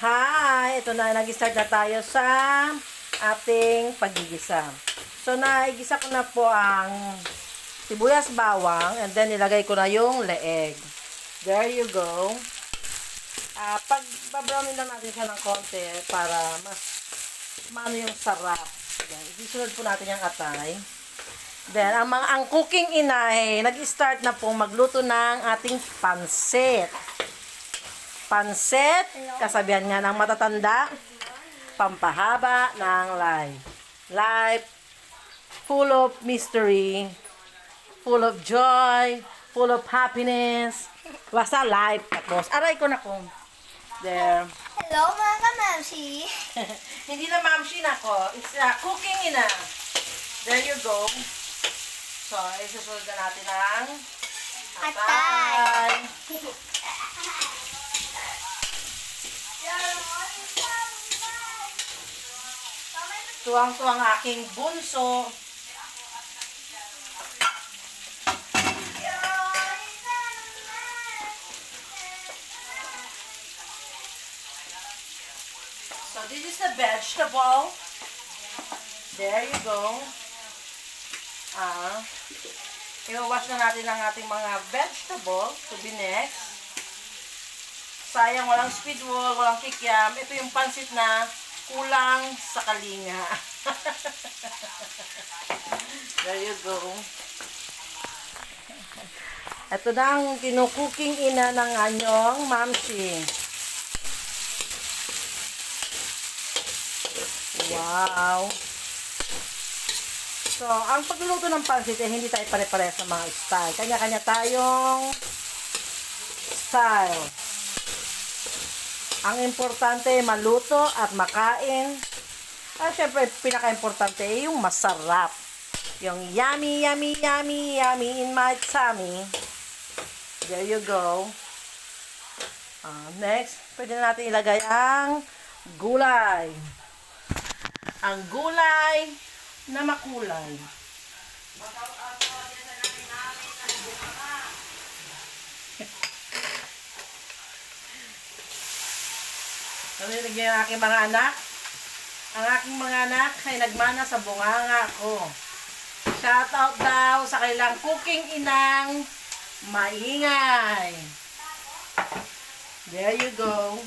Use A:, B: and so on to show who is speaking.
A: Hi! Ito na, nag-start na tayo sa ating paggigisa. So, naigisa ko na po ang sibuyas bawang and then nilagay ko na yung leeg. There you go. Pag-brownin lang natin siya ng konti para mas maano yung sarap. Then, isunod po natin yung atay. Then, ang cooking inay, nag-start na pong magluto ng ating pansit. Pansit, kasabihan nga ng matatanda, pampahaba ng life. Life, full of mystery, full of joy, full of happiness. Basta life. Tapos, aray ko na kung. There.
B: Hello mga kamamsi.
A: Hindi na mamshi na ko. It's cooking ina. There you go. So, isusunod na natin ang atay. Tuwang-tuwang aking bunso. So, this is the vegetable. There you go. I-wash na natin ang ating mga vegetable to be next. Sayang, walang squidward, walang kikiam. Ito yung pansit na kulang sa kalinga. There you go. Ito na ang kinukuking ina ng anyong mamsi. Wow! So, ang pagluluto ng pansit ay hindi tayo pare-parehas ng mga style. Kanya-kanya tayong style. Ang importante ay maluto at makain. At syempre, pinaka-importante ay yung masarap. Yung yummy, yummy, yummy, yummy in my tummy. There you go. Next, pwede na natin ilagay ang gulay. Ang gulay na makulay. Narinig niyo yung aking mga anak? Ang aking mga anak ay nagmana sa bunganga ko. Shout out daw sa kailang cooking inang maingay. There you go.